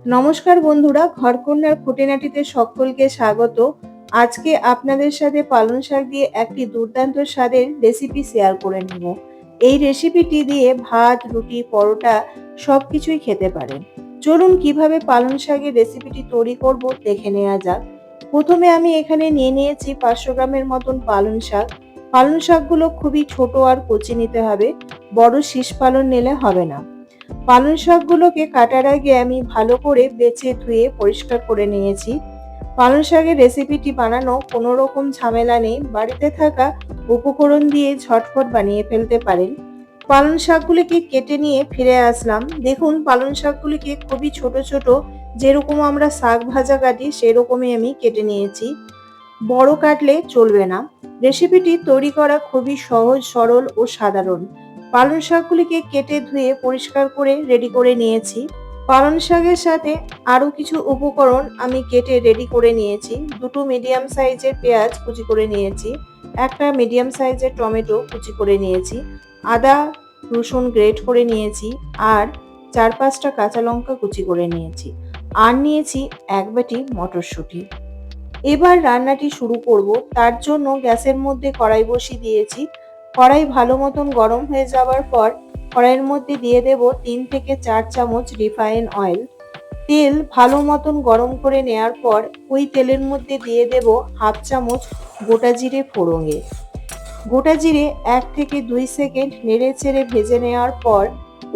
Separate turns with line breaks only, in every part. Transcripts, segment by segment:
নমস্কার বন্ধুরা, ঘরকন্যার খুঁটিনাটিতে সকলকে স্বাগত। আজকে আপনাদের সাথে পালং শাক দিয়ে একটি দুর্দান্ত স্বাদের রেসিপি শেয়ার করে নেব। এই রেসিপিটি দিয়ে ভাত, রুটি, পরোটা সবকিছুই খেতে পারেন। চলুন কিভাবে পালং শাকের রেসিপিটি তৈরি করব দেখে নেওয়া যাক। প্রথমে আমি এখানে নিয়ে নিয়েছি 500 গ্রামের মতন পালং শাক। পালং শাকগুলো খুবই ছোট আর কচি নিতে হবে, বড় শীষ পালং নিলে হবে না। পালং শাকগুলোকে কাটার আগে আমি ভালো করে বেছে ধুয়ে পরিষ্কার করে নিয়েছি। পালং শাকের রেসিপিটি বানানো কোনো রকম ঝামেলা নেই, বাড়িতে থাকা উপকরণ দিয়ে ঝটফট বানিয়ে ফেলতে পারেন। পালং শাকগুলিকে কেটে নিয়ে ফিরে আসলাম। দেখুন, পালং শাকগুলিকে খুবই ছোট ছোট, যেরকম আমরা শাক ভাজা কাটি সেরকমই আমি কেটে নিয়েছি। বড় কাটলে চলবে না। রেসিপিটি তৈরি করা খুবই সহজ, সরল ও সাধারণ। পালং শাকগুলিকে কেটে ধুয়ে পরিষ্কার করে রেডি করে নিয়েছি। পালং শাকের সাথে আরও কিছু উপকরণ আমি কেটে রেডি করে নিয়েছি। দুটো মিডিয়াম সাইজের পেঁয়াজ কুচি করে নিয়েছি, একটা মিডিয়াম সাইজের টমেটো কুচি করে নিয়েছি, আদা রসুন গ্রেট করে নিয়েছি, আর 4-5টা কাঁচা লঙ্কা কুচি করে নিয়েছি, আর নিয়েছি এক বাটি মটরশুঁটি। এবার রান্নাটি শুরু করব। তার জন্য গ্যাসের মধ্যে কড়াই বসিয়ে দিয়েছি। কড়াই ভালো মতন গরম হয়ে যাওয়ার পর কড়াইয়ের মধ্যে দিয়ে দেব 3 থেকে 4 চামচ রিফাইন অয়েল। তেল ভালো মতন গরম করে নেওয়ার পর ওই তেলের মধ্যে দিয়ে দেব হাফ চামচ গোটা জিরে ফোড়ঙে। গোটা জিরে 1 থেকে 2 সেকেন্ড নেড়ে চেড়ে ভেজে নেওয়ার পর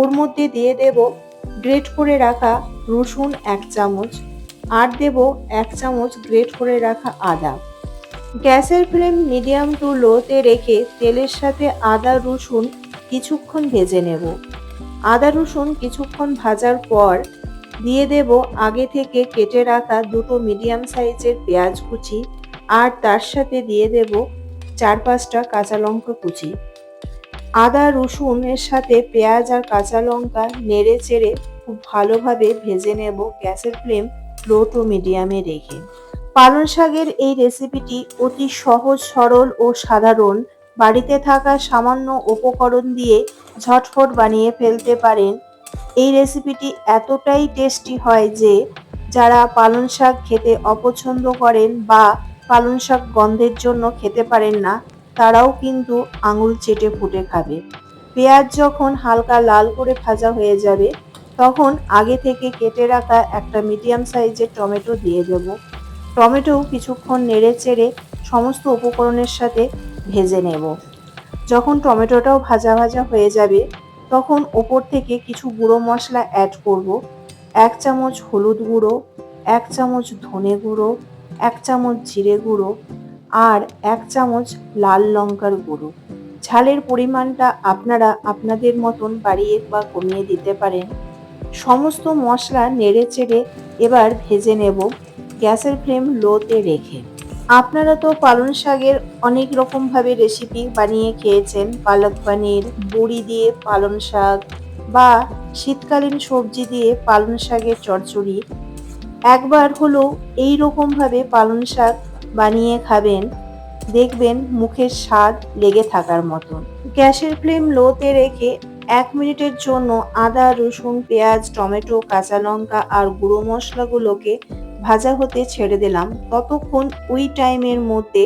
ওর মধ্যে দিয়ে দেব গ্রেট করে রাখা রসুন 1 চামচ, আর দেব 1 চামচ গ্রেট করে রাখা আদা। গ্যাসের ফ্লেম মিডিয়াম টু লোতে রেখে তেলের সাথে আদা রসুন কিছুক্ষণ ভেজে নেব। আদা রসুন কিছুক্ষণ ভাজার পর দিয়ে দেব আগে থেকে কেটে রাখা দুটো মিডিয়াম সাইজের পেঁয়াজ কুচি, আর তার সাথে দিয়ে দেব 4-5টা কাঁচা লঙ্কা কুচি। আদা রসুনের সাথে পেঁয়াজ আর কাঁচা লঙ্কা নেড়ে চেড়ে খুব ভালোভাবে ভেজে নেব, গ্যাসের ফ্লেম লো টু মিডিয়ামে রেখে। পালং শাকের এই রেসিপিটি অতি সহজ, সরল ও সাধারণ। বাড়িতে থাকা সামান্য উপকরণ দিয়ে ঝটফট বানিয়ে ফেলতে পারেন। এই রেসিপিটি এতটাই টেস্টি হয় যে যারা পালং শাক খেতে অপছন্দ করেন বা পালং শাক গন্ধের জন্য খেতে পারেন না, তারাও কিন্তু আঙুল চেটে ফুটে খাবে। পেঁয়াজ যখন হালকা লাল করে ভাজা হয়ে যাবে তখন আগে থেকে কেটে রাখা একটা মিডিয়াম সাইজের টমেটো দিয়ে দেব। টমেটো কিছুক্ষণ নেড়ে চেড়ে সমস্ত উপকরণের সাথে ভেজে নেব। যখন টমেটোটাও ভাজা ভাজা হয়ে যাবে তখন ওপর থেকে কিছু গুঁড়ো মশলা অ্যাড করব। 1 চামচ হলুদ গুঁড়ো, 1 চামচ ধনে গুঁড়ো, 1 চামচ জিরে গুঁড়ো, আর 1 চামচ লাল লঙ্কার গুঁড়ো। ঝালের পরিমাণটা আপনারা আপনাদের মতন বাড়িয়ে বা কমিয়ে দিতে পারেন। সমস্ত মশলা নেড়ে চেড়ে এবার ভেজে নেব, গ্যাসের ফ্লেম লোতে রেখে। আপনারা তো পালং শাকের অনেক রকমভাবে রেসিপি বানিয়ে খেয়েছেন। পালক পানির, বড়ি দিয়ে পালং শাক, বা শীতকালীন সবজি দিয়ে পালং শাকের চচ্চড়ি। একবার হলেও এই রকমভাবে পালং শাক বানিয়ে খাবেন, দেখবেন মুখের স্বাদ লেগে থাকার মতন। গ্যাসের ফ্লেম লোতে রেখে 1 মিনিটের জন্য আদা রসুন পেঁয়াজ টমেটো কাঁচা লঙ্কা আর গুঁড়ো মশলাগুলোকে ভাজা হতে ছেড়ে দিলাম। ততক্ষণ ওই টাইমের মধ্যে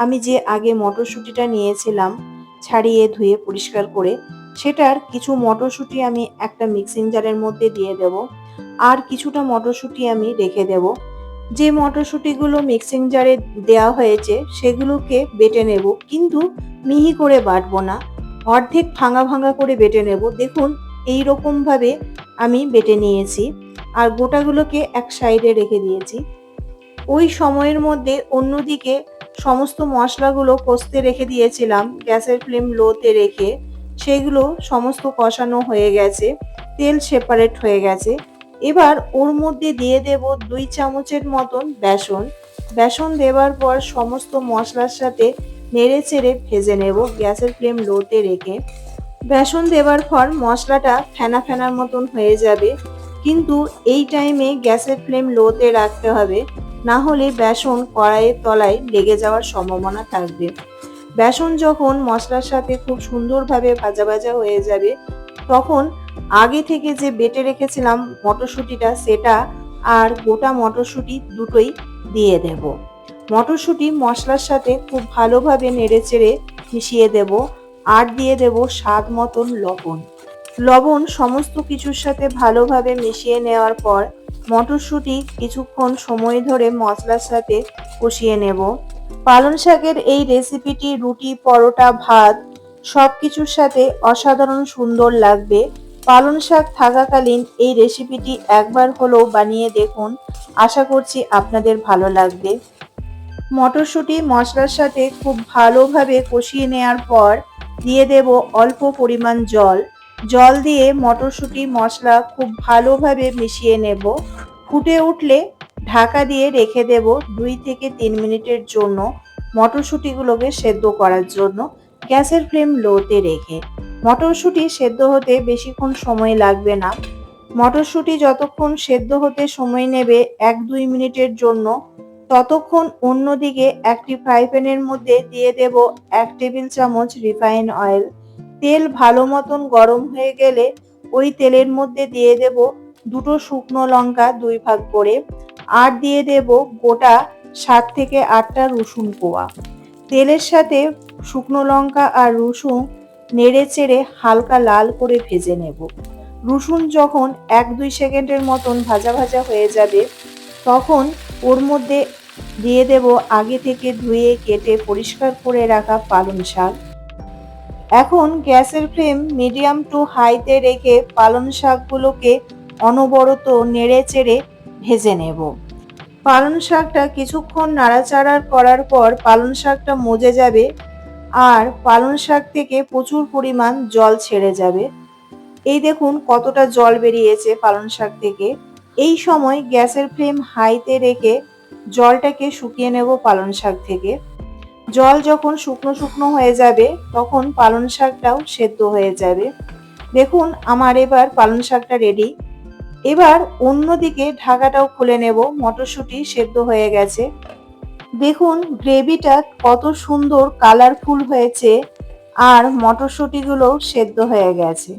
আমি যে আগে মটরশুঁটিটা নিয়েছিলাম ছাড়িয়ে ধুয়ে পরিষ্কার করে, সেটার কিছু মটরশুঁটি আমি একটা মিক্সিং জারের মধ্যে দিয়ে দেব, আর কিছুটা মটরশুঁটি আমি রেখে দেব। যে মটরশুঁটিগুলো মিক্সিং জারে দেওয়া হয়েছে সেগুলোকে বেটে নেব, কিন্তু মিহি করে বাটবো না, অর্ধেক ভাঙা ভাঙা করে বেটে নেব। দেখুন, এই রকমভাবে আমি বেটে নিয়েছি, আর গোটাগুলোকে এক সাইডে রেখে দিয়েছি। ওই সময়ের মধ্যে অন্যদিকে সমস্ত মশলাগুলো কষতে রেখে দিয়েছিলাম গ্যাসের ফ্লেম লোতে রেখে। সেগুলো সমস্ত কষানো হয়ে গেছে, তেল সেপারেট হয়ে গেছে। এবার ওর মধ্যে দিয়ে দেব 2 চামচের মতন বেসন। বেসন দেওয়ার পর সমস্ত মশলার সাথে নেড়ে চেড়ে ভেজে নেব, গ্যাসের ফ্লেম লোতে রেখে। বেসন দেওয়ার পর মশলাটা ফেনা ফেনার মতন হয়ে যাবে, কিন্তু এই টাইমে গ্যাসের ফ্লেম লোতে রাখতে হবে, না হলে বেসন কড়াইয়ের তলায় লেগে যাওয়ার সম্ভাবনা থাকবে। বেসন যখন মশলার সাথে খুব সুন্দরভাবে ভাজা ভাজা হয়ে যাবে তখন আগে থেকে যে বেটে রেখেছিলাম মটরশুঁটিটা, সেটা আর গোটা মটরশুঁটি দুটোই দিয়ে দেব। মটরশুঁটি মশলার সাথে খুব ভালোভাবে নেড়েচেড়ে মিশিয়ে দেব। আর দিয়ে দেব স্বাদ মতন লবণ। লবণ সমস্ত কিছুর সাথে ভালোভাবে মিশিয়ে নেওয়ার পর মটরশুঁটি কিছুক্ষণ সময় ধরে মশলার সাথে কষিয়ে নেব। পালং শাকের এই রেসিপিটি রুটি, পরোটা, ভাত সব কিছুর সাথে অসাধারণ সুন্দর লাগবে। পালং শাক থাকাকালীন এই রেসিপিটি একবার হলেও বানিয়ে দেখুন, আশা করছি আপনাদের ভালো লাগবে। মটরশুঁটি মশলার সাথে খুব ভালোভাবে কষিয়ে নেওয়ার পর দিয়ে দেব অল্প পরিমাণ জল। জল দিয়ে মটরশুঁটি মশলা খুব ভালোভাবে মিশিয়ে নেব। ফুটে উঠলে ঢাকা দিয়ে রেখে দেব 2 থেকে 3 মিনিটের জন্য মটরশুঁটিগুলোকে সেদ্ধ করার জন্য, গ্যাসের ফ্লেম লোতে রেখে। মটরশুঁটি সেদ্ধ হতে বেশিক্ষণ সময় লাগবে না। মটরশুঁটি যতক্ষণ সেদ্ধ হতে সময় নেবে 1-2 মিনিটের জন্য, ততক্ষণ অন্যদিকে একটি ফ্রাই প্যানের মধ্যে দিয়ে দেব 1 টেবিল চামচ রিফাইন অয়েল। তেল ভালো মতন গরম হয়ে গেলে ওই তেলের মধ্যে দিয়ে দেব 2টো শুকনো লঙ্কা 2 ভাগ করে, আর দিয়ে দেব গোটা 7 থেকে 8টা রসুন কোয়া। তেলের সাথে শুকনো লঙ্কা আর রসুন নেড়ে চেড়ে হালকা লাল করে ভেজে নেব। রসুন যখন 1-2 সেকেন্ডের মতন ভাজা ভাজা হয়ে যাবে, তখন ওর মধ্যে দিয়ে দেব আগে থেকে ধুয়ে কেটে পরিষ্কার করে রাখা পালং শাক। এখন গ্যাসের ফ্লেম মিডিয়াম টু হাইতে রেখে পালং শাকগুলোকে অনবরত নেড়ে চেড়ে ভেজে নেব। পালং শাকটা কিছুক্ষণ নাড়াচাড়া করার পর পালং শাকটা মজে যাবে আর পালং শাক থেকে প্রচুর পরিমাণ জল ছেড়ে যাবে। এই দেখুন কতটা জল বেরিয়েছে পালং শাক থেকে। এই সময় গ্যাসের ফ্লেম হাইতে রেখে জলটাকে শুকিয়ে নেব পালং শাক থেকে। জল যখন শুকনো শুকনো হয়ে যাবে, তখন পালং শাকটাও সেদ্ধ হয়ে যাবে। দেখুন আমার এবার পালং শাকটা রেডি। এবার অন্যদিকে ঢাকাটাও খুলে নেব। মটরশুঁটি সেদ্ধ হয়ে গেছে। দেখুন গ্রেভিটা কত সুন্দর কালারফুল হয়েছে আর মটরশুঁটিগুলোও সেদ্ধ হয়ে গেছে।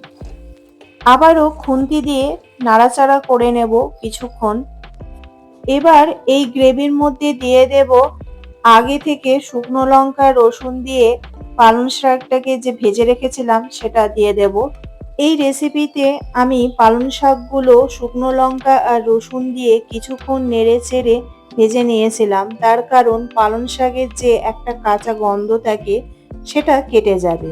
আবারও খুন্তি দিয়ে নাড়াচাড়া করে নেব কিছুক্ষণ। এবার এই গ্রেভির মধ্যে দিয়ে দেব আগে থেকে শুকনো লঙ্কা রসুন দিয়ে পালং শাকটাকে যে ভেজে রেখেছিলাম সেটা দিয়ে দেব। এই রেসিপিতে আমি পালং শাকগুলো শুকনো লঙ্কা আর রসুন দিয়ে কিছুক্ষণ নেড়ে চেড়ে ভেজে নিয়েছিলাম, তার কারণ পালং শাকের যে একটা কাঁচা গন্ধ থাকে সেটা কেটে যাবে।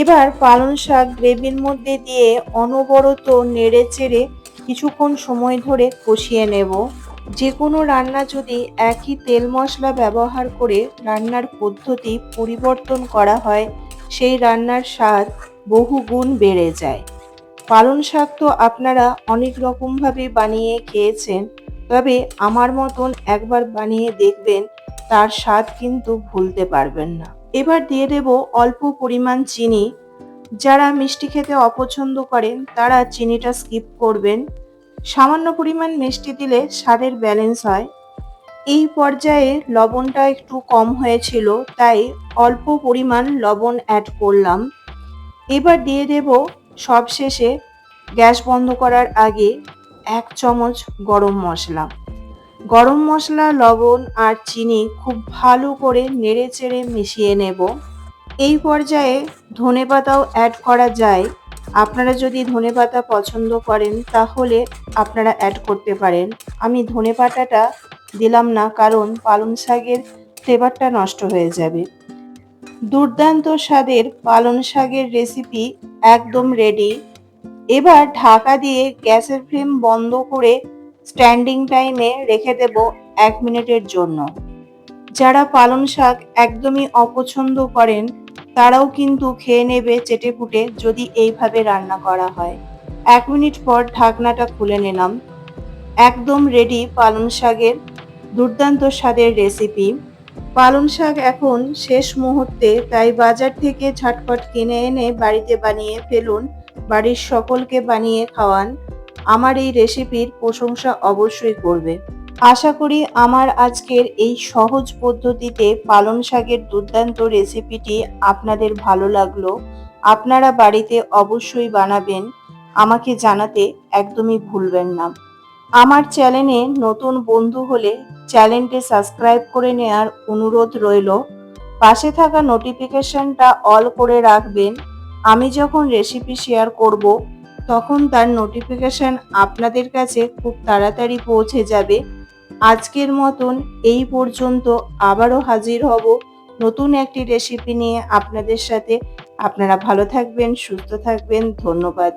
এবার পালং শাক গ্রেভির মধ্যে দিয়ে অনবরত নেড়ে চেড়ে কিছুক্ষণ সময় ধরে কষিয়ে নেব। যে কোনো রান্না যদি একই তেল মশলা ব্যবহার করে রান্নার পদ্ধতি পরিবর্তন করা হয়, সেই রান্নার স্বাদ বহু গুণ বেড়ে যায়। পালং শাক তো আপনারা অনেক রকমভাবে বানিয়ে খেয়েছেন, তবে আমার মতন একবার বানিয়ে দেখবেন, তার স্বাদ কিন্তু ভুলতে পারবেন না। এবার দিয়ে দেব অল্প পরিমাণ চিনি। যারা মিষ্টি খেতে অপছন্দ করেন তারা চিনিটা স্কিপ করবেন। সামান্য পরিমাণ মিষ্টি দিলে স্বাদের ব্যালেন্স হয়। এই পর্যায়ে লবণটা একটু কম হয়েছিল, তাই অল্প পরিমাণ লবণ অ্যাড করলাম। এবার দিয়ে দেব সবশেষে গ্যাস বন্ধ করার আগে 1 চামচ গরম মশলা। গরম মশলা, লবণ আর চিনি খুব ভালো করে নেড়েচেড়ে মিশিয়ে নেব। এই পর্যায়ে ধনেপাতাও অ্যাড করা যায়। আপনারা যদি ধনেপাতা পছন্দ করেন তাহলে আপনারা অ্যাড করতে পারেন। আমি ধনেপাতাটা দিলাম না, কারণ পালং শাকের ফ্লেভারটা নষ্ট হয়ে যাবে। দুর্দান্ত স্বাদের পালং শাকের রেসিপি একদম রেডি। এবার ঢাকা দিয়ে গ্যাসের ফ্লেম বন্ধ করে স্ট্যান্ডিং টাইমে রেখে দেব 1 মিনিটের জন্য। যারা পালং শাক একদমই অপছন্দ করেন তারাও কিন্তু খেয়ে নেবে চেটেপুটে যদি এইভাবে রান্না করা হয়। 1 মিনিট পর ঢাকনাটা খুলে নিলাম। একদম রেডি পালং শাকের দুর্দান্ত স্বাদের রেসিপি। পালং শাক এখন শেষ মুহূর্তে, তাই বাজার থেকে ঝটপট কিনে এনে বাড়িতে বানিয়ে ফেলুন। বাড়ির সকলকে বানিয়ে খাওয়ান। আমার এই রেসিপির প্রশংসা অবশ্যই করবে। আশা করি আমার আজকের এই সহজ পদ্ধতিতে পালং শাকের দুর্দান্ত রেসিপিটি আপনাদের ভালো লাগলো। আপনারা বাড়িতে অবশ্যই বানাবেন, আমাকে জানাতে একদমই ভুলবেন না। আমার চ্যানেলে নতুন বন্ধু হলে চ্যানেলটি সাবস্ক্রাইব করে নেওয়ার অনুরোধ রইল। পাশে থাকা নোটিফিকেশনটা অল করে রাখবেন। আমি যখন রেসিপি শেয়ার করব তখন তার নোটিফিকেশন আপনাদের কাছে খুব তাড়াতাড়ি পৌঁছে যাবে। আজকের মতন এই পর্যন্ত, আবারও হাজির হব নতুন একটি রেসিপি নিয়ে আপনাদের সাথে। আপনারা ভালো থাকবেন, সুস্থ থাকবেন। ধন্যবাদ।